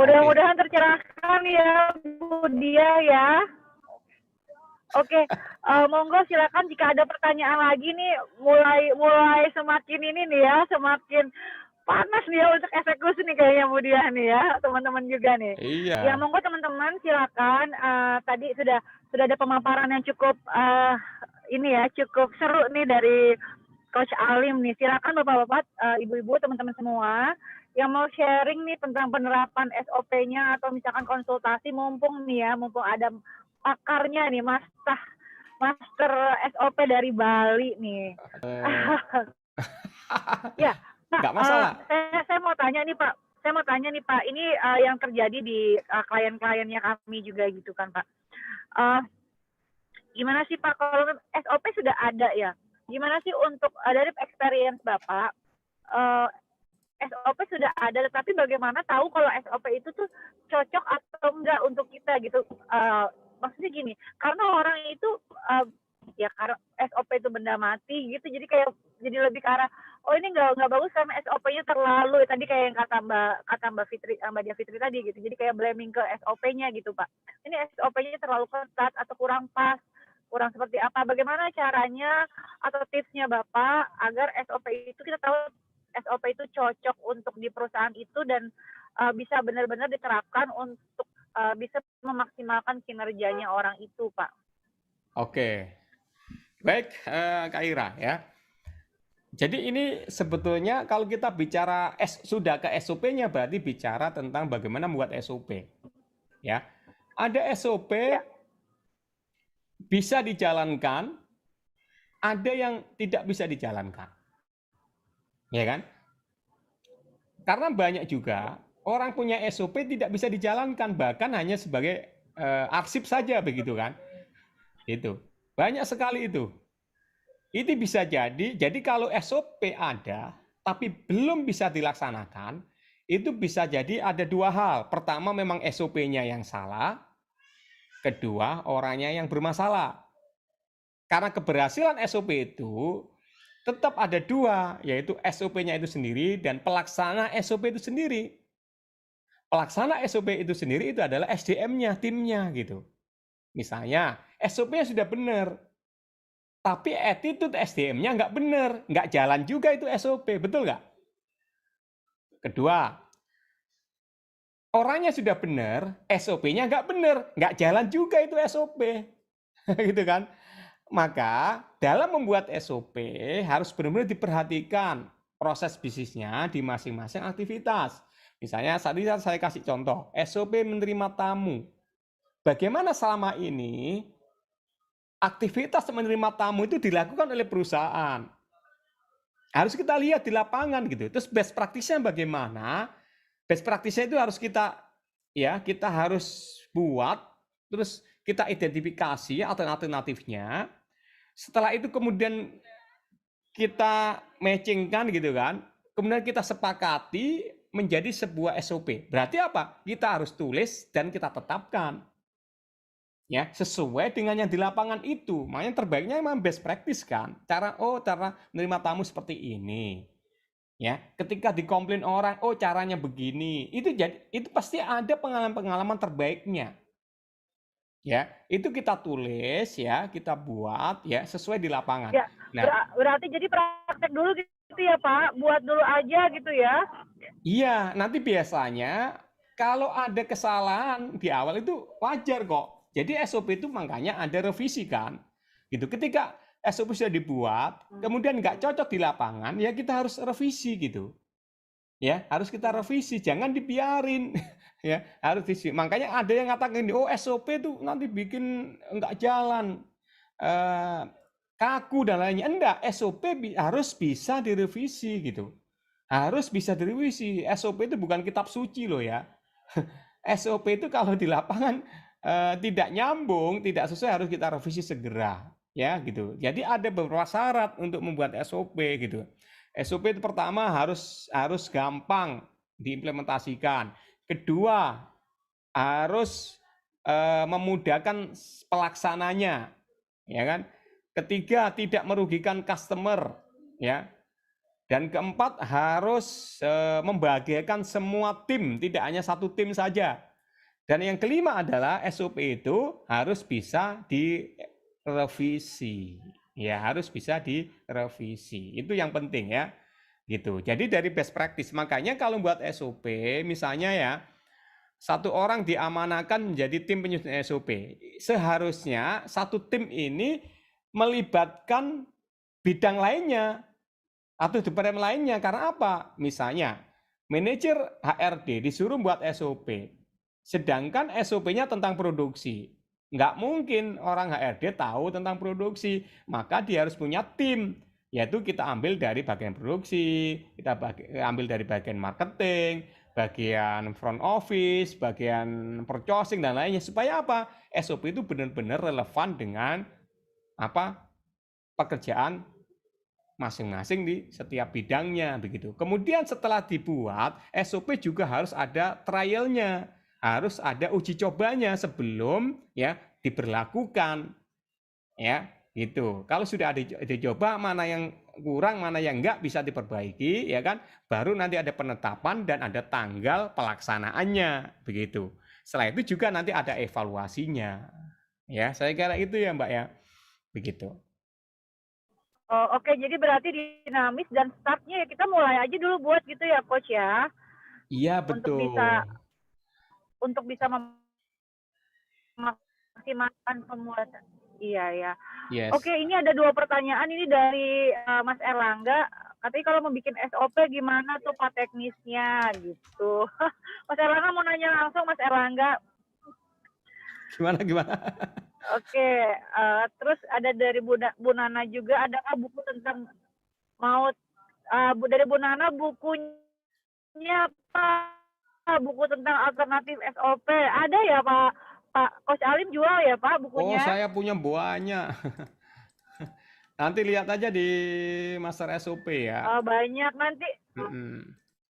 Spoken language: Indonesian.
Mudah-mudahan tercerahkan ya Bu Dia ya. Oke, monggo silakan jika ada pertanyaan lagi nih, mulai semakin ini nih ya, semakin panas nih ya untuk eksekusi nih kayaknya Bu Dia nih ya, teman-teman juga nih. Iya. Ya monggo teman-teman silakan. Tadi sudah ada pemaparan yang cukup ini ya, cukup seru nih dari Coach Alim nih. Silakan Bapak-bapak, Ibu-ibu, teman-teman semua yang mau sharing nih tentang penerapan SOP-nya atau misalkan konsultasi, mumpung nih ya, mumpung ada pakarnya nih, master SOP dari Bali nih. Ya, Pak, nggak masalah. saya mau tanya nih Pak, ini yang terjadi di klien-kliennya kami juga gitu kan Pak. Gimana sih Pak, kalau SOP sudah ada ya, gimana sih untuk dari experience Bapak, SOP sudah ada, tetapi bagaimana tahu kalau SOP itu tuh cocok atau enggak untuk kita gitu. Maksudnya gini, karena orang itu ya karena SOP itu benda mati gitu, jadi lebih ke arah oh ini nggak bagus karena SOP-nya terlalu tadi kayak yang kata Mbak Fitri, Mbak Dia Fitri tadi gitu, jadi kayak blaming ke SOP-nya gitu Pak. Ini SOP-nya terlalu ketat atau kurang pas, kurang seperti apa, bagaimana caranya atau tipsnya Bapak agar SOP itu kita tahu SOP itu cocok untuk di perusahaan itu dan bisa benar-benar diterapkan untuk bisa memaksimalkan kinerjanya orang itu, Pak. Oke, baik Kak Ira ya. Jadi ini sebetulnya kalau kita bicara sudah ke SOP-nya berarti bicara tentang bagaimana membuat SOP. Ya, ada SOP Ya. bisa dijalankan, ada yang tidak bisa dijalankan. Ya kan? Karena banyak juga orang punya SOP tidak bisa dijalankan, bahkan hanya sebagai arsip saja begitu kan. Itu. Banyak sekali itu. Itu bisa jadi kalau SOP ada tapi belum bisa dilaksanakan, itu bisa jadi ada dua hal. Pertama memang SOP-nya yang salah, kedua orangnya yang bermasalah. Karena keberhasilan SOP itu tetap ada dua, yaitu SOP-nya itu sendiri dan pelaksana SOP itu sendiri. Pelaksana SOP itu sendiri itu adalah SDM-nya, timnya gitu. Misalnya SOP-nya sudah benar, tapi attitude SDM-nya nggak benar, nggak jalan juga itu SOP, betul nggak? Kedua, orangnya sudah benar, SOP-nya nggak benar, nggak jalan juga itu SOP, gitu kan? Maka dalam membuat SOP harus benar-benar diperhatikan proses bisnisnya di masing-masing aktivitas. Misalnya saat ini saya kasih contoh, SOP menerima tamu. Bagaimana selama ini aktivitas menerima tamu itu dilakukan oleh perusahaan? Harus kita lihat di lapangan gitu. Terus best practice-nya bagaimana? Best practice-nya itu harus kita harus buat, terus kita identifikasi alternatifnya. Setelah itu kemudian kita matchingkan gitu kan. Kemudian kita sepakati menjadi sebuah SOP. Berarti apa? Kita harus tulis dan kita tetapkan. Ya, sesuai dengan yang di lapangan itu. Makanya terbaiknya memang best practice kan. Cara menerima tamu seperti ini. Ya, ketika dikomplain orang, oh caranya begini. Itu pasti ada pengalaman-pengalaman terbaiknya. Ya, itu kita tulis ya, kita buat ya sesuai di lapangan. Ya, Nah, berarti jadi praktek dulu gitu ya Pak, buat dulu aja gitu ya. iya, nanti biasanya kalau ada kesalahan di awal itu wajar kok. Jadi SOP itu makanya ada revisi kan. Gitu. Ketika SOP sudah dibuat, kemudian nggak cocok di lapangan, ya kita harus revisi gitu. Ya, harus kita revisi, jangan dibiarin. Ya, harus revisi. Makanya ada yang ngatakan, oh SOP itu nanti bikin nggak jalan. Kaku dan lainnya. Enggak, SOP harus bisa direvisi gitu. Harus bisa direvisi. SOP itu bukan kitab suci loh ya. SOP itu kalau di lapangan tidak nyambung, tidak sesuai harus kita revisi segera, ya gitu. Jadi ada beberapa syarat untuk membuat SOP gitu. SOP itu pertama harus gampang diimplementasikan. Kedua, harus memudahkan pelaksananya, ya kan? Ketiga, tidak merugikan customer, ya. Dan keempat, harus membahagiakan semua tim, tidak hanya satu tim saja. Dan yang kelima adalah SOP itu harus bisa direvisi. Ya, harus bisa direvisi. Itu yang penting ya. Gitu. Jadi dari best practice. Makanya kalau buat SOP, misalnya ya, satu orang diamanakan menjadi tim penyusun SOP. Seharusnya satu tim ini melibatkan bidang lainnya atau departemen lainnya. Karena apa? Misalnya, manajer HRD disuruh buat SOP. Sedangkan SOP-nya tentang produksi. Nggak mungkin orang HRD tahu tentang produksi. Maka dia harus punya tim. Yaitu kita ambil dari bagian produksi, kita ambil dari bagian marketing, bagian front office, bagian purchasing, dan lainnya. Supaya apa? SOP itu benar-benar relevan dengan pekerjaan masing-masing di setiap bidangnya begitu. Kemudian setelah dibuat, SOP juga harus ada trialnya, harus ada uji cobanya sebelum ya diberlakukan, ya gitu. Kalau sudah ada dicoba, mana yang kurang, mana yang enggak bisa diperbaiki, ya kan? Baru nanti ada penetapan dan ada tanggal pelaksanaannya begitu. Setelah itu juga nanti ada evaluasinya. Ya, saya kira itu ya, Mbak ya. Begitu. Oh, oke, jadi berarti dinamis dan startnya ya kita mulai aja dulu buat gitu ya, Coach ya. Iya, Untuk betul. bisa memaksimalkan pembuatan. Iya ya. Yes. Oke, ini ada 2 pertanyaan ini dari Mas Erlangga. Katanya kalau mau bikin SOP gimana tuh Pak teknisnya gitu. Mas Erlangga mau nanya langsung, Mas Erlangga. Gimana? Oke, terus ada dari Bu Nana juga, adakah buku tentang dari Bu Nana bukunya Pak, buku tentang alternatif SOP ada ya Pak Coach Alim jual ya Pak Oh, bukunya? saya punya banyak. Nanti lihat aja di Master SOP ya. Banyak nanti. Mm-mm.